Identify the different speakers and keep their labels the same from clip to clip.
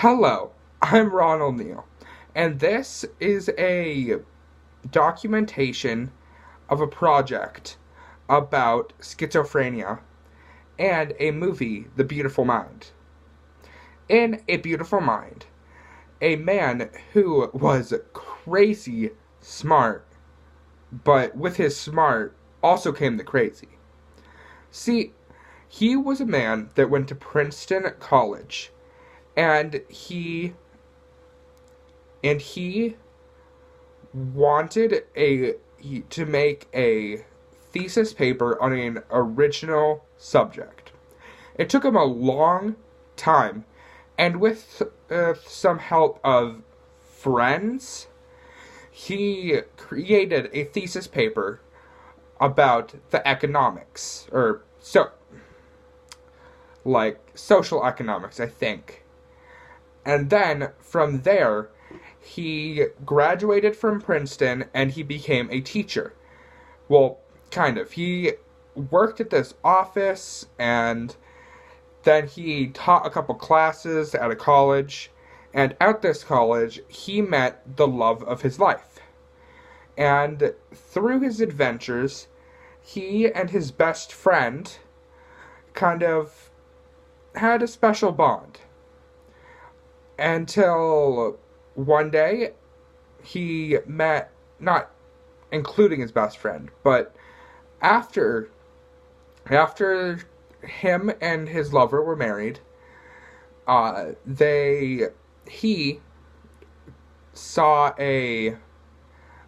Speaker 1: Hello, I'm Ronald Neal, and this is a documentation of a project about schizophrenia and a movie, The Beautiful Mind. In A Beautiful Mind, a man who was crazy smart, but with his smart also came the crazy. See, he was a man that went to Princeton College, and he wanted to make a thesis paper on an original subject. It took him a long time, and with some help of friends, he created a thesis paper about the economics, or social economics, I think. And then from there, he graduated from Princeton and he became a teacher. Well, kind of. He worked at this office and then he taught a couple classes at a college. And at this college, he met the love of his life. And through his adventures, he and his best friend kind of had a special bond. Until one day, he met, not including his best friend, but after him and his lover were married, he saw a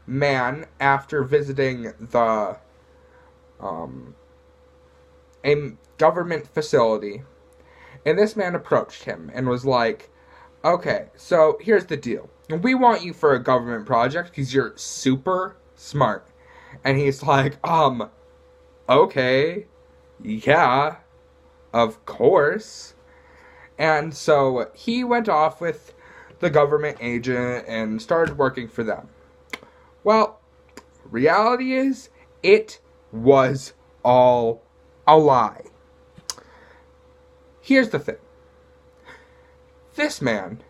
Speaker 1: man after visiting a government facility, and this man approached him and was like, "Okay, so here's the deal. We want you for a government project because you're super smart." And he's like, okay, yeah, of course. And so he went off with the government agent and started working for them. Well, reality is, it was all a lie. Here's the thing. This man,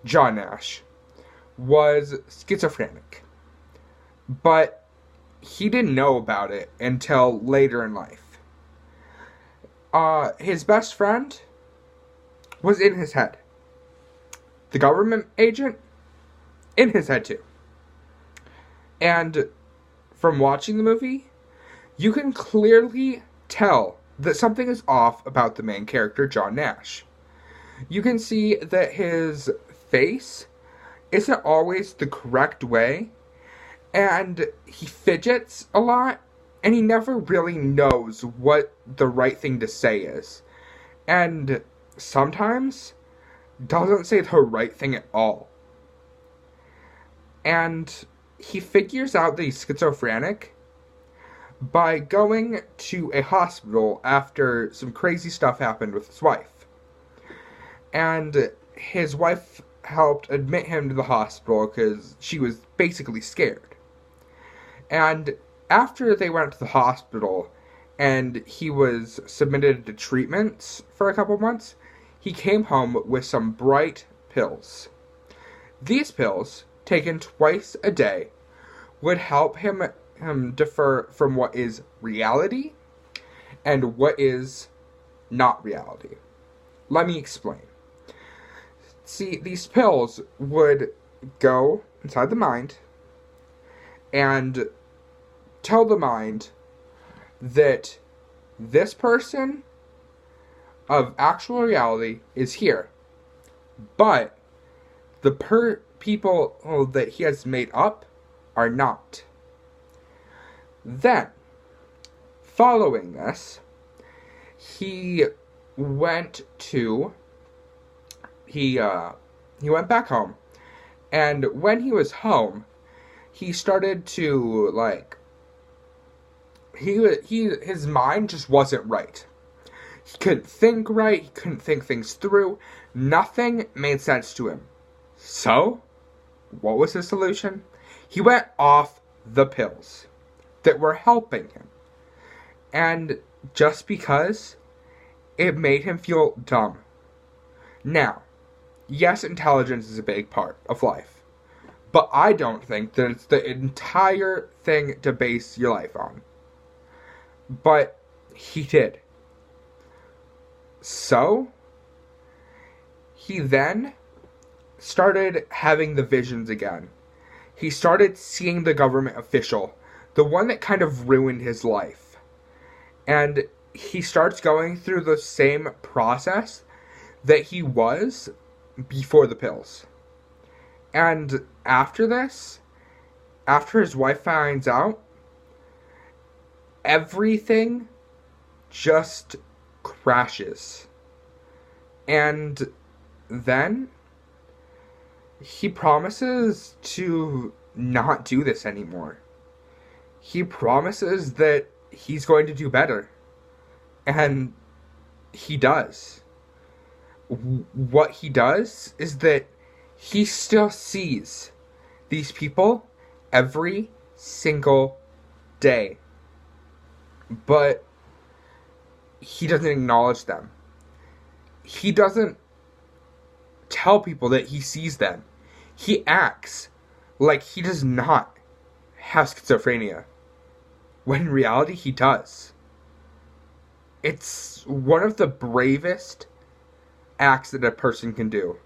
Speaker 1: John Nash, was schizophrenic, but he didn't know about it until later in life. His best friend was in his head. The government agent, in his head too. And from watching the movie, you can clearly tell that something is off about the main character, John Nash. You can see that his face isn't always the correct way, and he fidgets a lot, and he never really knows what the right thing to say is. And sometimes doesn't say the right thing at all. And he figures out that he's schizophrenic by going to a hospital after some crazy stuff happened with his wife. And his wife helped admit him to the hospital because she was basically scared. And after they went to the hospital and he was submitted to treatments for a couple months, he came home with some bright pills. These pills, taken twice a day, would help him differ from what is reality and what is not reality. Let me explain. See, these pills would go inside the mind and tell the mind that this person of actual reality is here, but the people that he has made up are not. Then, following this, he went back home, and when he was home, he started to his mind just wasn't right. He couldn't think right, he couldn't think things through, nothing made sense to him. So, what was his solution? He went off the pills that were helping him. And just because it made him feel dumb. Now, yes, intelligence is a big part of life, but I don't think that it's the entire thing to base your life on. But he did. So, he then started having the visions again. He started seeing the government official, the one that kind of ruined his life. And he starts going through the same process that he was before the pills. And after this, after his wife finds out, everything just crashes. And then he promises to not do this anymore. He promises that he's going to do better. And he does. What he does is that he still sees these people every single day. But he doesn't acknowledge them. He doesn't tell people that he sees them. He acts like he does not have schizophrenia, when in reality he does. It's one of the bravest acts that a person can do.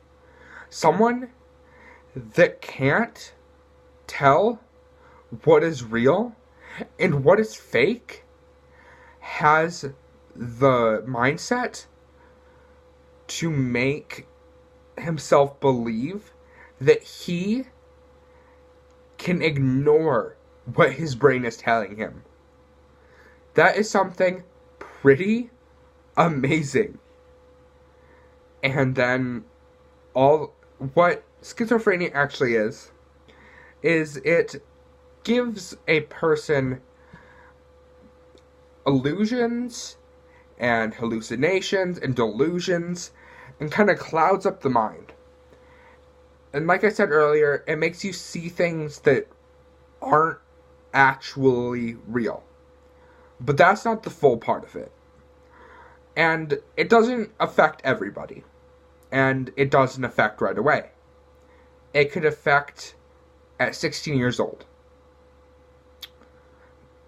Speaker 1: Someone that can't tell what is real and what is fake has the mindset to make himself believe that he can ignore what his brain is telling him. That is something pretty amazing. And then what schizophrenia actually is it gives a person illusions and hallucinations and delusions and kind of clouds up the mind. And like I said earlier, it makes you see things that aren't actually real. But that's not the full part of it. And it doesn't affect everybody. And it doesn't affect right away. It could affect at 16 years old.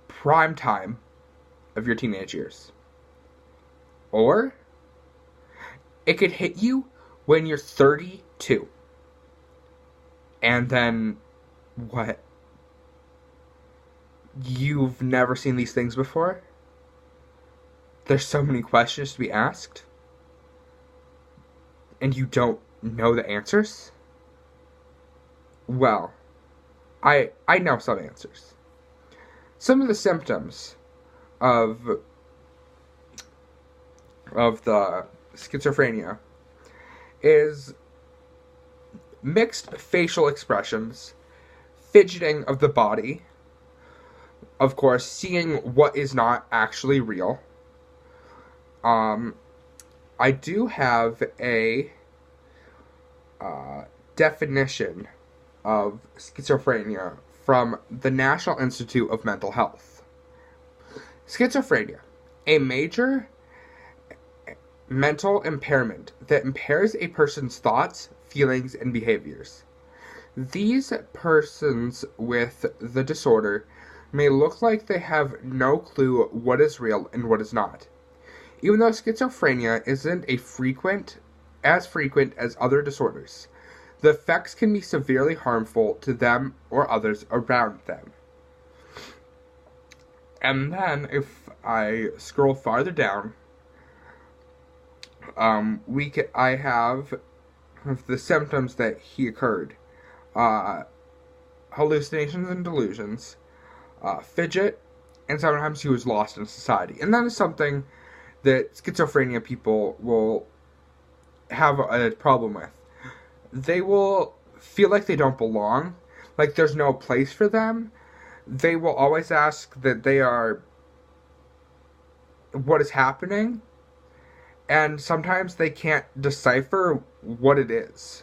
Speaker 1: Prime time of your teenage years. Or it could hit you when you're 32. And then, what? You've never seen these things before? There's so many questions to be asked. And you don't know the answers? Well, I know some answers. Some of the symptoms of the schizophrenia is mixed facial expressions, fidgeting of the body, of course, seeing what is not actually real. I do have a definition of schizophrenia from the National Institute of Mental Health. Schizophrenia, a major mental impairment that impairs a person's thoughts, feelings, and behaviors. These persons with the disorder may look like they have no clue what is real and what is not. Even though schizophrenia isn't as frequent as other disorders, the effects can be severely harmful to them or others around them. And then, if I scroll farther down, I have the symptoms that he occurred. Hallucinations and delusions, fidget, and sometimes he was lost in society. And that is something that schizophrenia people will have a problem with. They will feel like they don't belong, like there's no place for them. They will always ask that they are what is happening, and sometimes they can't decipher what it is.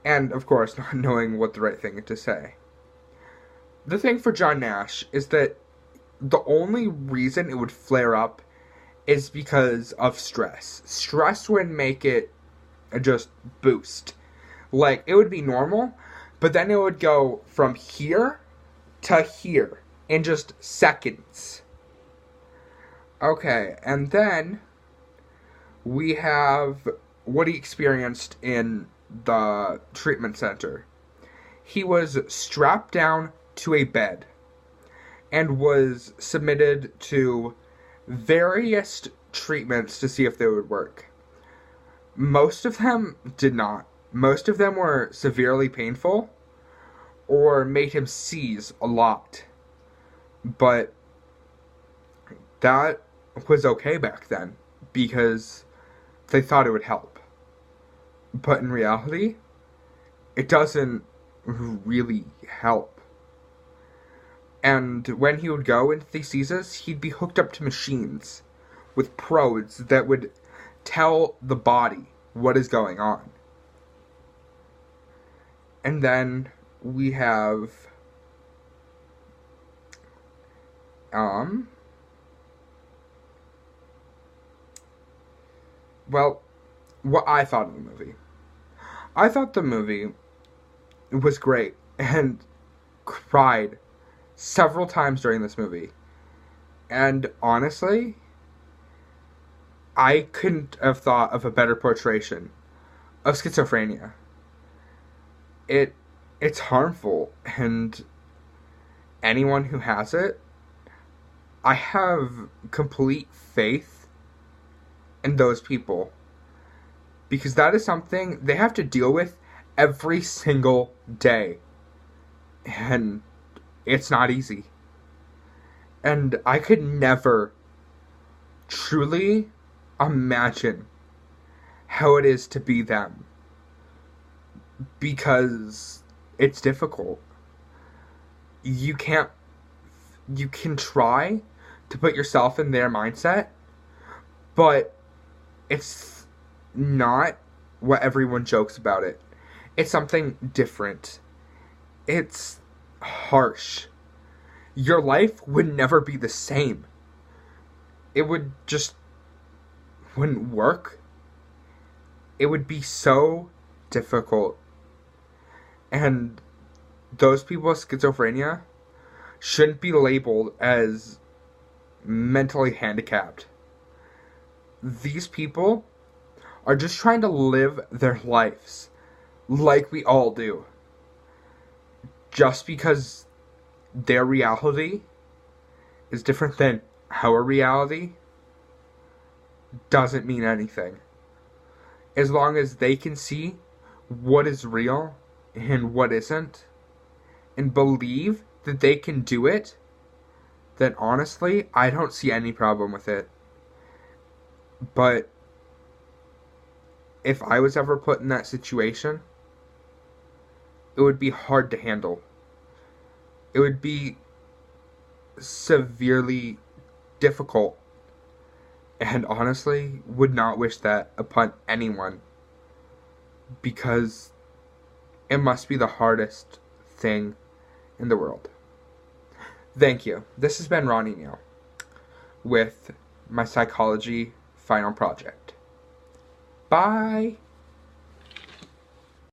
Speaker 1: And, of course, not knowing what the right thing to say. The thing for John Nash is that the only reason it would flare up is because of stress. Stress would make it just boost. Like, it would be normal, but then it would go from here to here in just seconds. Okay, and then we have what he experienced in the treatment center. He was strapped down to a bed and was submitted to various treatments to see if they would work. Most of them did not. Most of them were severely painful or made him seize a lot. But that was okay back then because they thought it would help. But in reality, it doesn't really help. And when he would go into these seizures, he'd be hooked up to machines with probes that would tell the body what is going on. And then we have well, what I thought of the movie. I thought the movie was great and cried several times during this movie. And honestly, I couldn't have thought of a better portrayal of schizophrenia. It's harmful, and anyone who has it, I have complete faith in those people, because that is something they have to deal with every single day, and it's not easy. And I could never truly imagine how it is to be them, because it's difficult. You can try to put yourself in their mindset, but it's not what everyone jokes about it. It's something different. It's harsh. Your life would never be the same. It would just wouldn't work. It would be so difficult. And those people with schizophrenia shouldn't be labeled as mentally handicapped. These people are just trying to live their lives like we all do. Just because their reality is different than our reality doesn't mean anything. As long as they can see what is real and what isn't, and believe that they can do it, then honestly, I don't see any problem with it. But if I was ever put in that situation, it would be hard to handle. It would be severely difficult. And honestly, would not wish that upon anyone. Because it must be the hardest thing in the world. Thank you. This has been Ronnie Neal with my psychology final project. Bye!